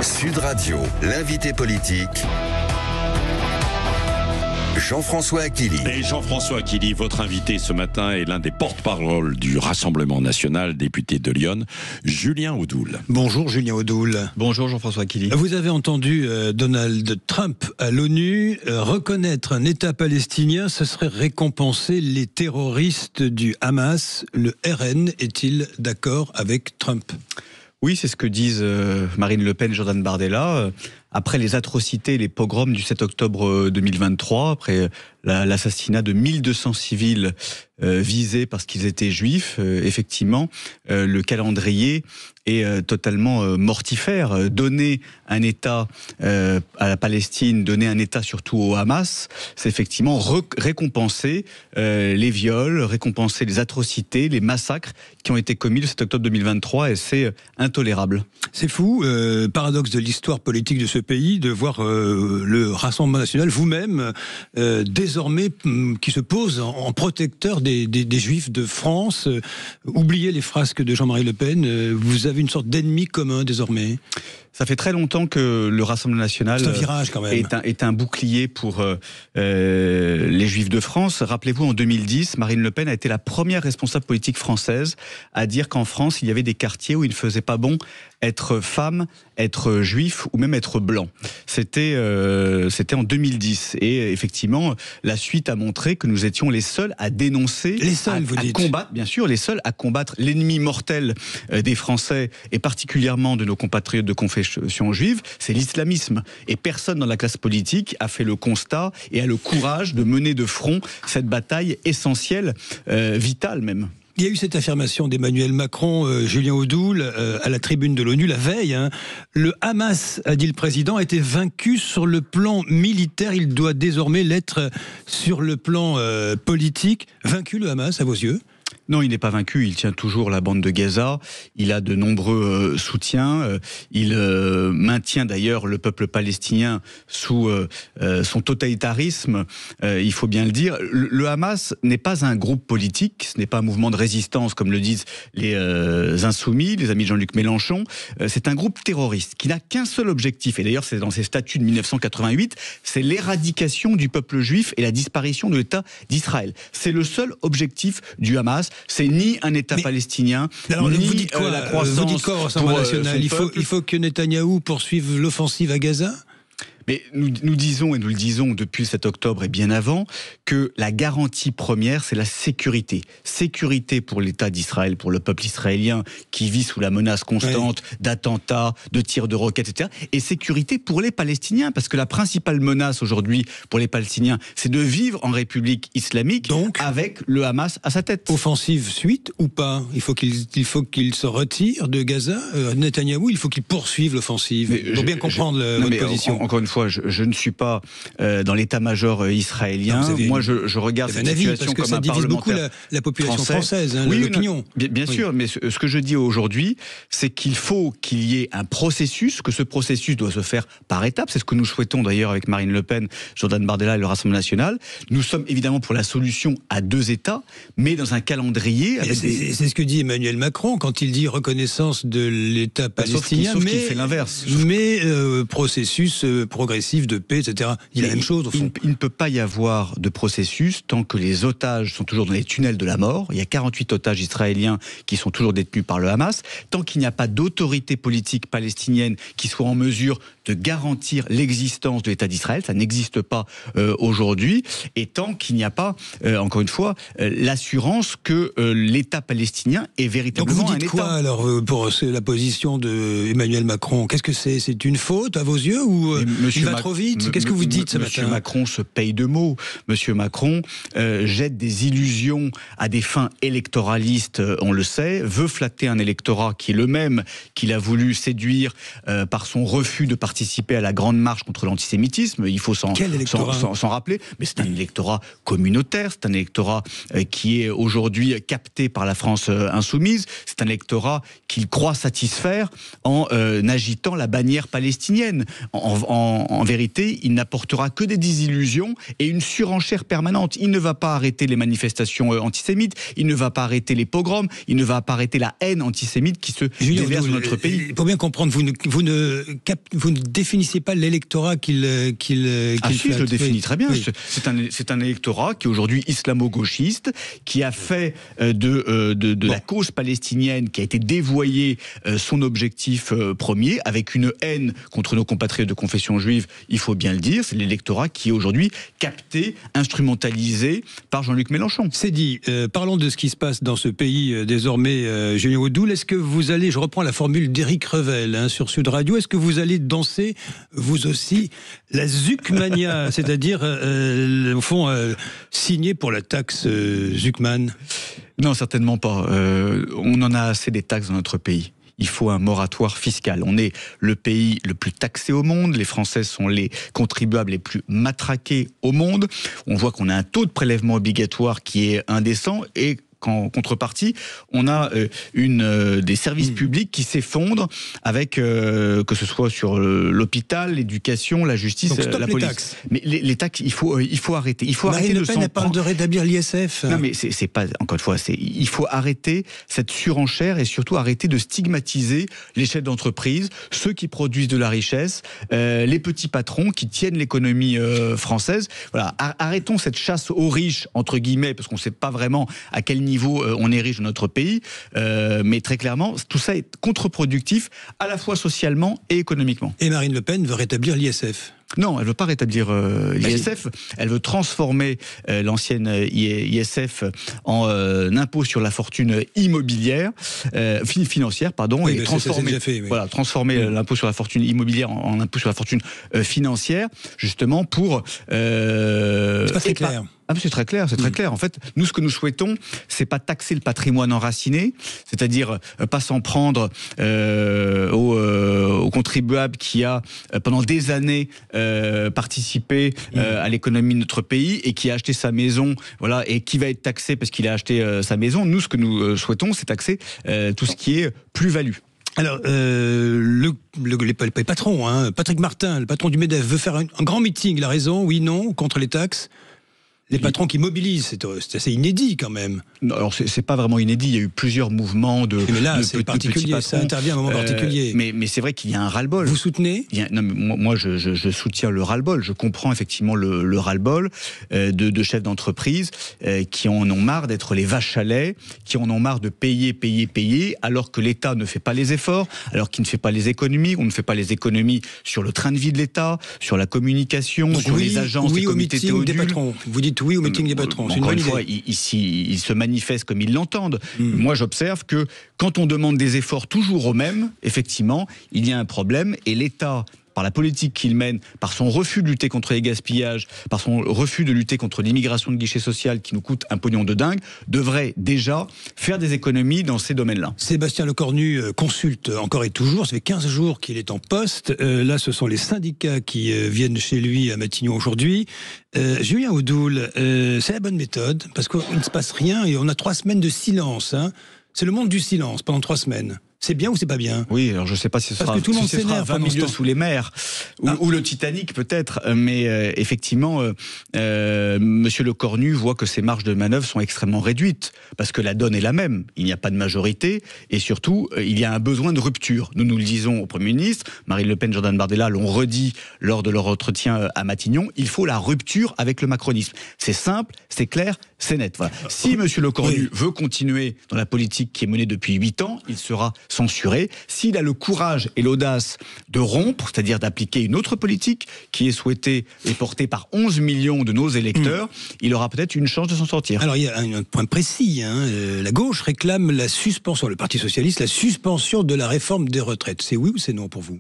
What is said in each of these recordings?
Sud Radio, l'invité politique, Jean-François Aquili. Et Jean-François Aquili, votre invité ce matin est l'un des porte-parole du Rassemblement national, député de Lyon, Julien Audoul. Bonjour Julien Audoul. Bonjour Jean-François Aquili. Vous avez entendu Donald Trump à l'ONU reconnaître un État palestinien, ce serait récompenser les terroristes du Hamas. Le RN est-il d'accord avec Trump ? Oui, c'est ce que disent Marine Le Pen et Jordan Bardella. Après les atrocités, les pogroms du 7 octobre 2023, après l'assassinat de 1200 civils visés parce qu'ils étaient juifs, effectivement, le calendrier est totalement mortifère. Donner un État à la Palestine, donner un État surtout au Hamas, c'est effectivement récompenser les viols, récompenser les atrocités, les massacres qui ont été commis le 7 octobre 2023, et c'est intolérable. C'est fou, paradoxe de l'histoire politique de ce pays, de voir le Rassemblement national, vous-même, désormais, qui se pose en protecteur des Juifs de France. Oubliez les frasques de Jean-Marie Le Pen, vous avez une sorte d'ennemi commun désormais. Ça fait très longtemps que le Rassemblement national c'est un virage, quand même. est un bouclier pour les Juifs de France. Rappelez-vous, en 2010, Marine Le Pen a été la première responsable politique française à dire qu'en France, il y avait des quartiers où il ne faisait pas bon être femme, être juif ou même être blanc. C'était en 2010. Et effectivement, la suite a montré que nous étions les seuls à dénoncer, les seuls, vous dites. Combattre, bien sûr, les seuls à combattre l'ennemi mortel des Français et particulièrement de nos compatriotes de confession juive, c'est l'islamisme. Et personne dans la classe politique a fait le constat et a le courage de mener de front cette bataille essentielle, vitale même. Il y a eu cette affirmation d'Emmanuel Macron, Julien Audoul, à la tribune de l'ONU la veille. Le Hamas, a dit le président, a été vaincu sur le plan militaire. Il doit désormais l'être sur le plan politique. Vaincu le Hamas, à vos yeux ? Non, il n'est pas vaincu, il tient toujours la bande de Gaza, il a de nombreux soutiens, il maintient d'ailleurs le peuple palestinien sous son totalitarisme, il faut bien le dire. Le Hamas n'est pas un groupe politique, ce n'est pas un mouvement de résistance comme le disent les insoumis, les amis de Jean-Luc Mélenchon, c'est un groupe terroriste qui n'a qu'un seul objectif, et d'ailleurs c'est dans ses statuts de 1988, c'est l'éradication du peuple juif et la disparition de l'État d'Israël. C'est le seul objectif du Hamas. C'est ni un État palestinien, alors, ni vous dites quoi, la croissance vous dites quoi au Rassemblement national ? Il faut que Netanyahou poursuive l'offensive à Gaza ? Mais nous disons, et nous le disons depuis cet octobre et bien avant, que la garantie première, c'est la sécurité. Sécurité pour l'État d'Israël, pour le peuple israélien qui vit sous la menace constante d'attentats, de tirs de roquettes, etc. Et sécurité pour les Palestiniens, parce que la principale menace aujourd'hui pour les Palestiniens, c'est de vivre en République islamique, donc, avec le Hamas à sa tête. Offensive suite ou pas ? Il faut qu'il se retire de Gaza. Netanyahou, il faut qu'il poursuive l'offensive. Il faut bien comprendre votre position. Encore une fois, je ne suis pas dans l'état-major israélien. Moi, je regarde cette situation comme un parlementaire. Ça divise beaucoup la population française, l'opinion. Bien sûr, mais ce que je dis aujourd'hui, c'est qu'il faut qu'il y ait un processus, que ce processus doit se faire par étapes. C'est ce que nous souhaitons d'ailleurs avec Marine Le Pen, Jordan Bardella et le Rassemblement national. Nous sommes évidemment pour la solution à 2 États, mais dans un calendrier. C'est ce que dit Emmanuel Macron quand il dit reconnaissance de l'État palestinien, sauf qu'il fait l'inverse. Mais processus progressif de paix, etc. Il y a la même chose au fond. Il ne peut pas y avoir de processus tant que les otages sont toujours dans les tunnels de la mort. Il y a 48 otages israéliens qui sont toujours détenus par le Hamas. Tant qu'il n'y a pas d'autorité politique palestinienne qui soit en mesure de garantir l'existence de l'État d'Israël, ça n'existe pas aujourd'hui. Et tant qu'il n'y a pas, encore une fois, l'assurance que l'État palestinien est véritablement un État. Donc vous dites quoi alors pour la position d'Emmanuel Macron ? Qu'est-ce que c'est ? C'est une faute à vos yeux ou il va trop vite ? Qu'est-ce que vous dites ce matin ? Monsieur Macron se paye de mots. Monsieur Macron jette des illusions à des fins électoralistes, on le sait, veut flatter un électorat qui est le même qu'il a voulu séduire par son refus de participer à la grande marche contre l'antisémitisme. Il faut s'en rappeler. Mais c'est un électorat communautaire, c'est un électorat qui est aujourd'hui capté par la France insoumise, c'est un électorat qu'il croit satisfaire en agitant la bannière palestinienne, en en vérité, il n'apportera que des désillusions et une surenchère permanente. Il ne va pas arrêter les manifestations antisémites, il ne va pas arrêter les pogroms, il ne va pas arrêter la haine antisémite qui se déverse dans notre pays. Pour bien comprendre, vous ne définissez pas l'électorat qu'il si, je le définis très bien. Oui. C'est un électorat qui est aujourd'hui islamo-gauchiste, qui a fait de la cause palestinienne, qui a été dévoyée, son objectif premier, avec une haine contre nos compatriotes de confession juive, il faut bien le dire. C'est l'électorat qui est aujourd'hui capté, instrumentalisé par Jean-Luc Mélenchon. C'est dit. Parlons de ce qui se passe dans ce pays désormais, Julien Audoul. Est-ce que vous allez, je reprends la formule d'Éric Revel sur Sud Radio, est-ce que vous allez danser, vous aussi, la Zuckmania, c'est-à-dire, au fond, signer pour la taxe Zuckman? Non, certainement pas. On en a assez des taxes dans notre pays. Il faut un moratoire fiscal. On est le pays le plus taxé au monde. Les Français sont les contribuables les plus matraqués au monde. On voit qu'on a un taux de prélèvement obligatoire qui est indécent et en contrepartie, on a des services publics qui s'effondrent avec, que ce soit sur l'hôpital, l'éducation, la justice, la police. Taxes. Mais les taxes, il faut arrêter. Il faut Marine arrêter Le Pen, elle parle de rétablir l'ISF. Non, mais c'est pas, encore une fois, il faut arrêter cette surenchère et surtout arrêter de stigmatiser les chefs d'entreprise, ceux qui produisent de la richesse, les petits patrons qui tiennent l'économie française. Voilà, arrêtons cette chasse aux riches, entre guillemets, parce qu'on ne sait pas vraiment à quel niveau on est riche dans notre pays, mais très clairement, tout ça est contre-productif, à la fois socialement et économiquement. Et Marine Le Pen veut rétablir l'ISF. Non, elle ne veut pas rétablir l'ISF, elle veut transformer l'ancienne ISF en impôt sur la fortune immobilière, financière, pardon, et transformer l'impôt sur la fortune immobilière en impôt sur la fortune financière, justement pour... c'est pas très clair. C'est très clair, c'est très clair. En fait, nous, ce que nous souhaitons, c'est pas taxer le patrimoine enraciné, c'est-à-dire pas s'en prendre au contribuable qui a pendant des années participé à l'économie de notre pays et qui a acheté sa maison, voilà, et qui va être taxé parce qu'il a acheté sa maison. Nous, ce que nous souhaitons, c'est taxer tout ce qui est plus-value. Alors, les patrons, Patrick Martin, le patron du MEDEF, veut faire un grand meeting. Il a raison, oui, non, contre les taxes. Les patrons qui mobilisent, c'est assez inédit quand même. Non, alors c'est pas vraiment inédit. Il y a eu plusieurs mouvements de. Mais là, c'est particulier. Ça intervient à un moment particulier. Mais c'est vrai qu'il y a un ras-le-bol. Vous soutenez ? Non, mais moi, je soutiens le ras-le-bol. Je comprends effectivement le ras-le-bol de chefs d'entreprise qui en ont marre d'être les vaches à lait, qui en ont marre de payer, alors que l'État ne fait pas les efforts, alors qu'il ne fait pas les économies. On ne fait pas les économies sur le train de vie de l'État, sur la communication, donc sur les agences, les comités théodules. Des patrons. Vous dites oui au meeting des patrons. Encore une fois, ils se manifestent comme ils l'entendent. Moi, j'observe que quand on demande des efforts toujours aux mêmes, effectivement, il y a un problème et l'État, par la politique qu'il mène, par son refus de lutter contre les gaspillages, par son refus de lutter contre l'immigration de guichet social qui nous coûte un pognon de dingue, devrait déjà faire des économies dans ces domaines-là. Sébastien Lecornu consulte encore et toujours, ça fait 15 jours qu'il est en poste. Là, ce sont les syndicats qui viennent chez lui à Matignon aujourd'hui. Julien Audoul, c'est la bonne méthode, parce qu'il ne se passe rien et on a 3 semaines de silence. C'est le monde du silence pendant 3 semaines. C'est bien ou c'est pas bien ? Oui, alors je ne sais pas si ce sera 20 milieux sous les mers ou le Titanic peut-être, mais effectivement, Monsieur Lecornu voit que ses marges de manœuvre sont extrêmement réduites parce que la donne est la même. Il n'y a pas de majorité et surtout, il y a un besoin de rupture. Nous le disons au Premier ministre, Marine Le Pen, Jordan Bardella l'ont redit lors de leur entretien à Matignon. Il faut la rupture avec le macronisme. C'est simple, c'est clair, c'est net. Voilà. Si Monsieur Lecornu veut continuer dans la politique qui est menée depuis 8 ans, il sera censuré. S'il a le courage et l'audace de rompre, c'est-à-dire d'appliquer une autre politique qui est souhaitée et portée par 11 millions de nos électeurs, il aura peut-être une chance de s'en sortir. Alors il y a un point précis, la gauche réclame la suspension, le Parti Socialiste, la suspension de la réforme des retraites. C'est oui ou c'est non pour vous ?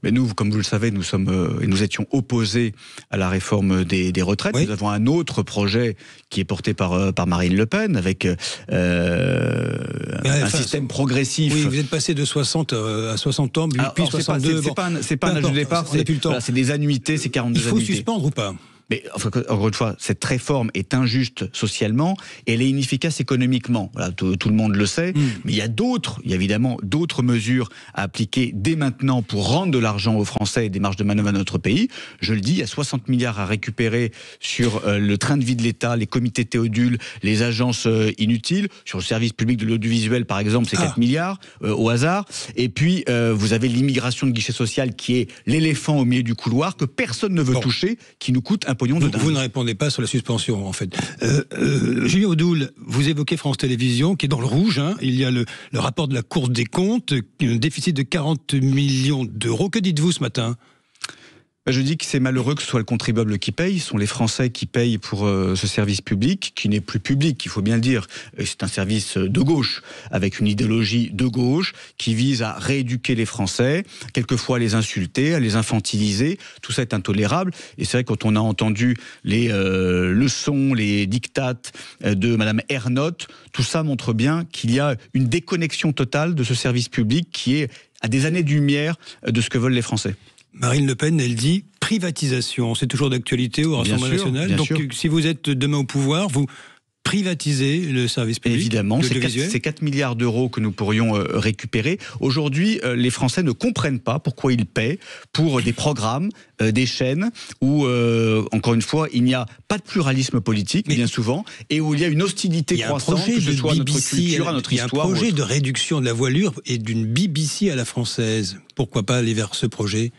Mais nous, comme vous le savez, nous étions opposés à la réforme des retraites. Oui. Nous avons un autre projet qui est porté par Marine Le Pen, avec un système progressif. Oui, vous êtes passé de 60 à 60 ans, puis 62. C'est pas un âge de départ, c'est des annuités, c'est 42 annuités. Il faut suspendre ou pas ? Mais encore une fois, cette réforme est injuste socialement et elle est inefficace économiquement. Voilà, tout le monde le sait. Mais il y a évidemment d'autres mesures à appliquer dès maintenant pour rendre de l'argent aux Français et des marges de manœuvre à notre pays. Je le dis, il y a 60 milliards à récupérer sur le train de vie de l'État, les comités Théodule, les agences inutiles. Sur le service public de l'audiovisuel, par exemple, c'est 4 milliards au hasard. Et puis, vous avez l'immigration de guichet social qui est l'éléphant au milieu du couloir que personne ne veut toucher, qui nous coûte un pognon de dingue. Vous ne répondez pas sur la suspension, en fait. Julien Audoul, vous évoquez France Télévisions, qui est dans le rouge. Hein. Il y a le rapport de la Cour des comptes, un déficit de 40 millions d'euros. Que dites-vous ce matin ? Je dis que c'est malheureux que ce soit le contribuable qui paye. Ce sont les Français qui payent pour ce service public, qui n'est plus public, il faut bien le dire. C'est un service de gauche, avec une idéologie de gauche, qui vise à rééduquer les Français, quelquefois à les insulter, à les infantiliser. Tout ça est intolérable. Et c'est vrai, quand on a entendu les leçons, les dictates de Madame Ernotte, tout ça montre bien qu'il y a une déconnexion totale de ce service public qui est à des années-lumière de ce que veulent les Français. Marine Le Pen, elle dit privatisation. C'est toujours d'actualité au Rassemblement national. Donc, si vous êtes demain au pouvoir, vous privatisez le service public. Évidemment, c'est 4 milliards d'euros que nous pourrions récupérer. Aujourd'hui, les Français ne comprennent pas pourquoi ils paient pour des programmes, des chaînes où, encore une fois, il n'y a pas de pluralisme politique, bien souvent, et où il y a une hostilité croissante, que ce soit à notre culture, à notre histoire. Il y a un projet de réduction de la voilure et d'une BBC à la française. Pourquoi pas aller vers ce projet ?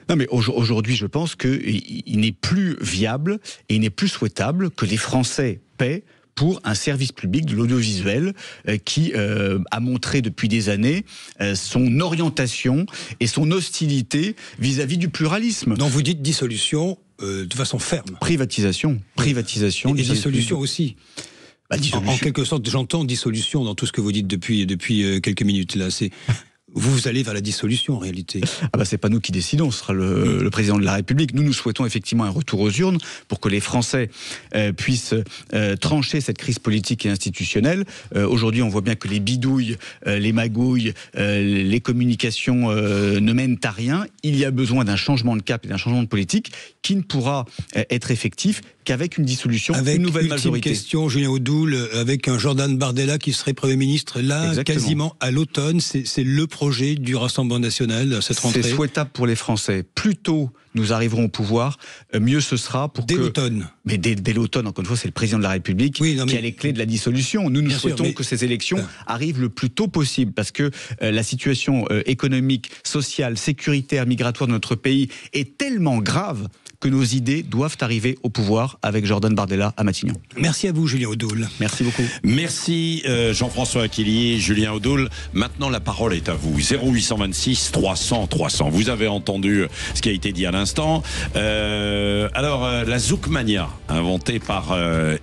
Non, mais aujourd'hui, je pense qu'il n'est plus viable et il n'est plus souhaitable que les Français paient pour un service public de l'audiovisuel qui a montré depuis des années son orientation et son hostilité vis-à-vis du pluralisme. Donc vous dites dissolution de façon ferme. Privatisation. Et dissolution aussi. En quelque sorte, j'entends dissolution dans tout ce que vous dites depuis quelques minutes. Là, vous allez vers la dissolution en réalité. C'est pas nous qui décidons, ce sera le président de la République. Nous souhaitons effectivement un retour aux urnes pour que les Français puissent trancher cette crise politique et institutionnelle. Aujourd'hui, on voit bien que les bidouilles, les magouilles, les communications ne mènent à rien. Il y a besoin d'un changement de cap et d'un changement de politique qui ne pourra être effectif qu'avec une dissolution, une nouvelle majorité. Question, Julien Audoul, avec un Jordan Bardella qui serait Premier ministre là, exactement, quasiment à l'automne. C'est le projet du Rassemblement national, cette rentrée. C'est souhaitable pour les Français. Plus tôt nous arriverons au pouvoir, mieux ce sera pour dès l'automne. Mais dès l'automne, encore une fois, c'est le président de la République qui a les clés de la dissolution. Nous souhaitons que ces élections arrivent le plus tôt possible, parce que la situation économique, sociale, sécuritaire, migratoire de notre pays est tellement grave que nos idées doivent arriver au pouvoir avec Jordan Bardella à Matignon. Merci à vous, Julien Audoul. Merci beaucoup. Merci Jean-François Aquilier, Julien Audoul. Maintenant, la parole est à vous. 0826 300 300. Vous avez entendu ce qui a été dit à l'instant. La Zoukmania, inventée par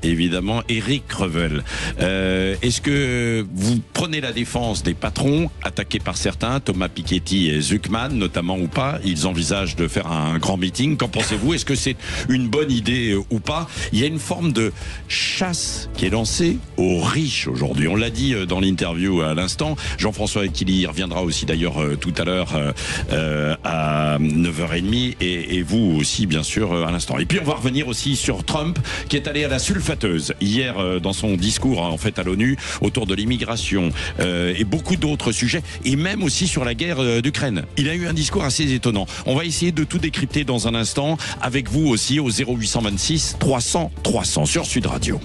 évidemment Éric Revel. Est-ce que vous prenez la défense des patrons attaqués par certains, Thomas Piketty et Zuckman notamment, ou pas? Ils envisagent de faire un grand meeting. Qu'en pensez-vous? Est-ce que c'est une bonne idée ou pas? Il y a une forme de chasse qui est lancée aux riches aujourd'hui. On l'a dit dans l'interview à l'instant. Jean-François Aquilier reviendra aussi d'ailleurs tout à l'heure à 9h30 et vous aussi bien sûr à l'instant. Et puis on va revenir aussi sur Trump qui est allé à la sulfateuse hier dans son discours en fait à l'ONU autour de l'immigration et beaucoup d'autres sujets, et même aussi sur la guerre d'Ukraine. Il a eu un discours assez étonnant. On va essayer de tout décrypter dans un instant avec vous aussi au 0826 300 300 sur Sud Radio.